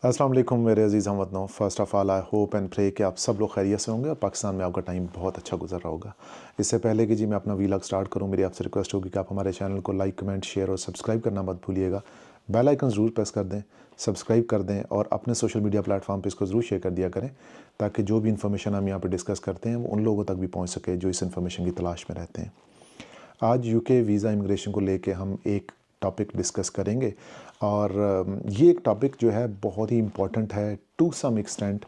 अस्सलाम वालेकुम मेरे अजीज़ हमवतनों। First of all I hope and pray कि आप सब लोग खैरियत से होंगे और पाकिस्तान में आपका टाइम बहुत अच्छा गुजर रहा होगा। इससे पहले कि मैं अपना वीलॉग स्टार्ट करूं, मेरी आपसे रिक्वेस्ट होगी कि आप हमारे चैनल को लाइक, कमेंट, शेयर और सब्सक्राइब करना मत भूलिएगा। बेल आइकन ज़रूर प्रेस कर दें, सब्सक्राइब कर दें और अपने सोशल मीडिया प्लेटफॉर्म पर इसको ज़रूर शेयर कर दिया करें, ताकि जो भी इन्फॉर्मेशन हम यहाँ पर डिस्कस करते हैं वो उन लोगों तक भी पहुँच सके जो इस इन्फॉर्मेशन की तलाश में रहते हैं। आज यूके वीज़ा इमिग्रेशन को लेके हम एक टॉपिक डिस्कस करेंगे और ये एक टॉपिक जो है बहुत ही इम्पॉर्टेंट है टू सम एक्सटेंट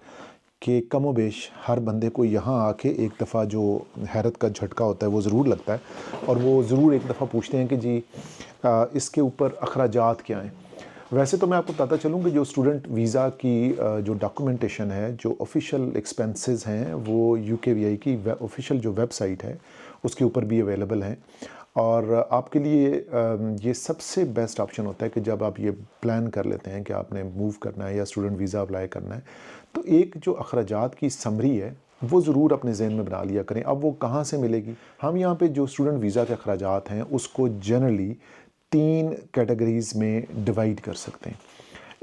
कि कमोबेश हर बंदे को यहाँ आके एक दफ़ा जो हैरत का झटका होता है वो ज़रूर लगता है और वो ज़रूर एक दफ़ा पूछते हैं कि जी इसके ऊपर अखराजात क्या हैं। वैसे तो मैं आपको बताता चलूँ कि जो स्टूडेंट वीज़ा की जो डॉक्यूमेंटेशन है, जो ऑफिशियल एक्सपेंसेस हैं, वो यूकेवीआई की ऑफिशियल जो वेबसाइट है उसके ऊपर भी अवेलेबल हैं। और आपके लिए ये सबसे बेस्ट ऑप्शन होता है कि जब आप ये प्लान कर लेते हैं कि आपने मूव करना है या स्टूडेंट वीज़ा अप्लाई करना है, तो एक जो अखराजात की समरी है वो ज़रूर अपने ज़हन में बना लिया करें। अब वो कहाँ से मिलेगी? हम यहाँ पे जो स्टूडेंट वीज़ा के अखराजात हैं उसको जनरली 3 कैटेगरीज़ में डिवाइड कर सकते हैं।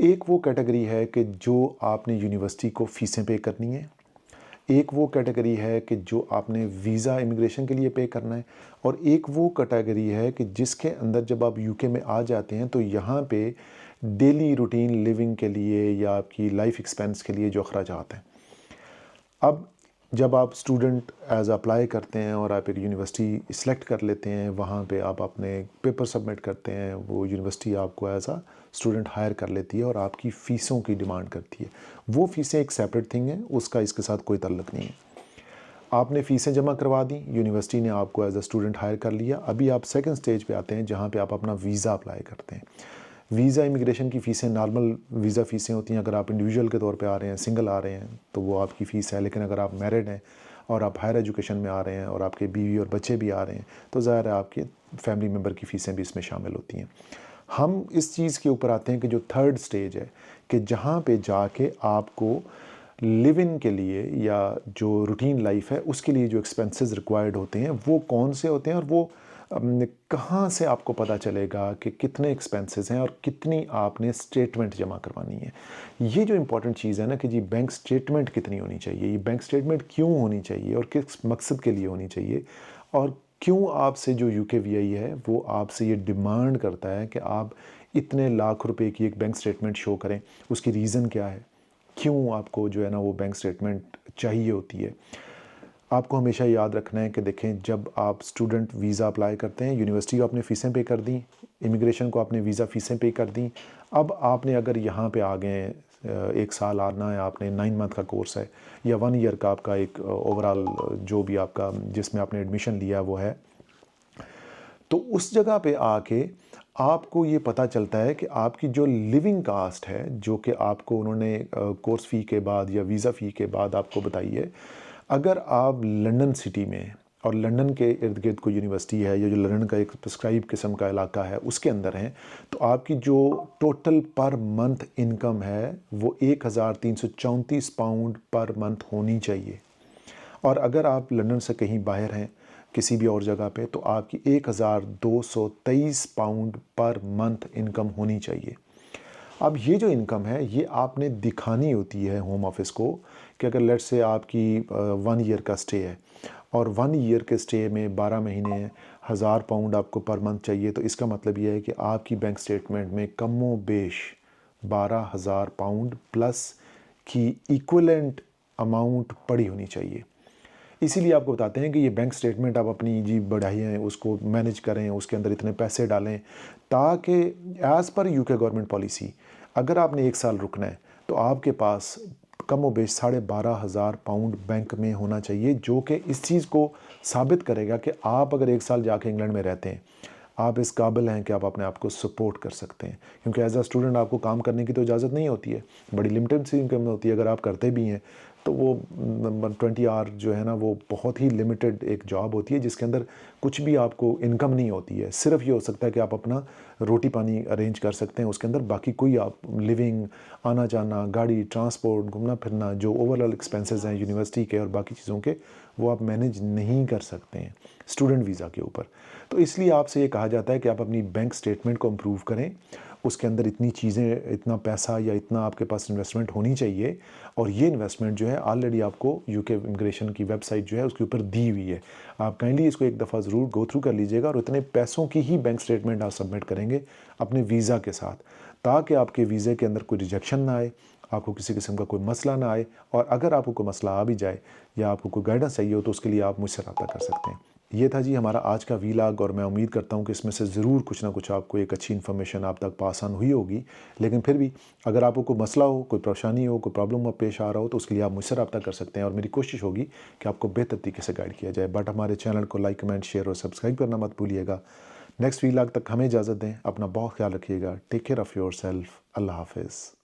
एक वो कैटेगरी है कि जो आपने यूनिवर्सिटी को फ़ीसें पे करनी है, एक वो कैटेगरी है कि जो आपने वीज़ा इमिग्रेशन के लिए पे करना है, और एक वो कैटेगरी है कि जिसके अंदर जब आप यूके में आ जाते हैं तो यहाँ पे डेली रूटीन लिविंग के लिए या आपकी लाइफ एक्सपेंस के लिए जो अखराजात हैं। अब जब आप स्टूडेंट एज अप्लाई करते हैं और आप एक यूनिवर्सिटी सिलेक्ट कर लेते हैं, वहाँ पे आप अपने पेपर सबमिट करते हैं, वो यूनिवर्सिटी आपको एज अ स्टूडेंट हायर कर लेती है और आपकी फ़ीसों की डिमांड करती है। वो फ़ीसें एक सेपरेट थिंग है, उसका इसके साथ कोई ताल्लुक़ नहीं है। आपने फ़ीसें जमा करवा दी, यूनिवर्सिटी ने आपको एज अ स्टूडेंट हायर कर लिया। अभी आप सेकंड स्टेज पे आते हैं जहाँ पे आप अपना वीज़ा अप्लाई करते हैं। वीज़ा इमिग्रेशन की फ़ीसें नॉर्मल वीज़ा फ़ीसें होती हैं। अगर आप इंडिविजुअल के तौर पे आ रहे हैं, सिंगल आ रहे हैं, तो वो आपकी फ़ीस है। लेकिन अगर आप मैरिड हैं और आप हायर एजुकेशन में आ रहे हैं और आपके बीवी और बच्चे भी आ रहे हैं, तो ज़ाहिर है आपके फैमिली मेम्बर की फ़ीसें भी इसमें शामिल होती हैं। हम इस चीज़ के ऊपर आते हैं कि जो थर्ड स्टेज है कि जहाँ पे जाके आपको लिव इन के लिए या जो रूटीन लाइफ है उसके लिए जो एक्सपेंसेस रिक्वायर्ड होते हैं वो कौन से होते हैं और वो कहाँ से आपको पता चलेगा कि कितने एक्सपेंसेस हैं और कितनी आपने स्टेटमेंट जमा करवानी है। ये जो इम्पोर्टेंट चीज़ है ना कि जी बैंक स्टेटमेंट कितनी होनी चाहिए, ये बैंक स्टेटमेंट क्यों होनी चाहिए और किस मकसद के लिए होनी चाहिए, और क्यों आपसे जो यूकेवीआई है वो आपसे ये डिमांड करता है कि आप इतने लाख रुपए की एक बैंक स्टेटमेंट शो करें। उसकी रीज़न क्या है, क्यों आपको जो है ना वो बैंक स्टेटमेंट चाहिए होती है। आपको हमेशा याद रखना है कि देखें, जब आप स्टूडेंट वीज़ा अप्लाई करते हैं, यूनिवर्सिटी को आपने फ़ीसें पे कर दी, इमिग्रेशन को आपने वीज़ा फ़ीसें पे कर दी। अब आपने अगर यहाँ पे आ गए हैं, 1 साल आना है, आपने 9 मंथ का कोर्स है या 1 ईयर का आपका एक ओवरऑल जो भी आपका जिसमें आपने एडमिशन लिया वो है, तो उस जगह पे आके आपको ये पता चलता है कि आपकी जो लिविंग कास्ट है, जो कि आपको उन्होंने कोर्स फ़ी के बाद या वीज़ा फ़ी के बाद आपको बताई है। अगर आप लंदन सिटी में और लंदन के इर्द गिर्द कोई यूनिवर्सिटी है या जो लंदन का एक प्रिस्क्राइब किस्म का इलाका है उसके अंदर हैं, तो आपकी जो टोटल पर मंथ इनकम है वो 1334 पाउंड पर मंथ होनी चाहिए। और अगर आप लंदन से कहीं बाहर हैं किसी भी और जगह पे, तो आपकी 1223 पाउंड पर मंथ इनकम होनी चाहिए। अब ये जो इनकम है ये आपने दिखानी होती है होम ऑफिस को कि अगर लेट्स से आपकी 1 ईयर का स्टे है और 1 ईयर के स्टे में 12 महीने हैं, 1000 पाउंड आपको पर मंथ चाहिए, तो इसका मतलब ये है कि आपकी बैंक स्टेटमेंट में कमो बेश 12,000 पाउंड प्लस की इक्विवेलेंट अमाउंट पड़ी होनी चाहिए। इसीलिए आपको बताते हैं कि ये बैंक स्टेटमेंट आप अपनी जी बढ़ाइए, उसको मैनेज करें, उसके अंदर इतने पैसे डालें, ताकि as per UK government policy अगर आपने 1 साल रुकना है तो आपके पास कम बेश 12,500 पाउंड बैंक में होना चाहिए, जो कि इस चीज़ को साबित करेगा कि आप अगर 1 साल जाके इंग्लैंड में रहते हैं, आप इस काबिल हैं कि आप अपने आप को सपोर्ट कर सकते हैं। क्योंकि एज अ स्टूडेंट आपको काम करने की तो इजाज़त नहीं होती है, बड़ी लिमिटेड सी इनकम होती है। अगर आप करते भी हैं तो वो 20 आवर जो है ना वो बहुत ही लिमिटेड एक जॉब होती है जिसके अंदर कुछ भी आपको इनकम नहीं होती है। सिर्फ ये हो सकता है कि आप अपना रोटी पानी अरेंज कर सकते हैं, उसके अंदर बाकी कोई आप लिविंग, आना जाना, गाड़ी, ट्रांसपोर्ट, घूमना फिरना, जो ओवरऑल एक्सपेंसेस हैं यूनिवर्सिटी के और बाकी चीज़ों के, वो आप मैनेज नहीं कर सकते हैं स्टूडेंट वीज़ा के ऊपर। तो इसलिए आपसे ये कहा जाता है कि आप अपनी बैंक स्टेटमेंट को इम्प्रूव करें اس کے اندر اتنی چیزیں، اتنا پیسہ یا اتنا آپ کے پاس انویسٹمنٹ ہونی چاہیے، اور یہ انویسٹمنٹ جو ہے آلریڈی آپ کو یو کے امیگریشن کی ویب سائٹ جو ہے اس کے اوپر دی ہوئی ہے. آپ کائنڈلی اس کو ایک دفعہ ضرور گو تھرو کر لیجیے گا، اور اتنے پیسوں کی ہی بینک اسٹیٹمنٹ آپ سبمٹ کریں گے اپنے ویزا کے ساتھ، تاکہ آپ کے ویزے کے اندر کوئی ریجیکشن نہ آئے، آپ کو کسی قسم کا کوئی مسئلہ نہ آئے. اور اگر آپ کو کوئی مسئلہ آ بھی جائے یا آپ کو کوئی گائیڈنس چاہیے ہو تو اس کے لیے آپ مجھ سے رابطہ کر سکتے ہیں. یہ تھا جی ہمارا آج کا ویلاگ، اور میں امید کرتا ہوں کہ اس میں سے ضرور کچھ نہ کچھ آپ کو ایک اچھی انفارمیشن آپ تک پاس آن ہوئی ہوگی. لیکن پھر بھی اگر آپ کو کوئی مسئلہ ہو، کوئی پریشانی ہو، کوئی پرابلم پیش آ رہا ہو تو اس کے لیے آپ مجھ سے رابطہ کر سکتے ہیں، اور میری کوشش ہوگی کہ آپ کو بہتر طریقے سے گائیڈ کیا جائے. بٹ ہمارے چینل کو لائک، کمنٹ، شیئر اور سبسکرائب کرنا مت بھولیے گا. نیکسٹ ویلاگ تک ہمیں اجازت دیں. اپنا بہت خیال رکھیے گا. Take care of yourself. Allah حافظ.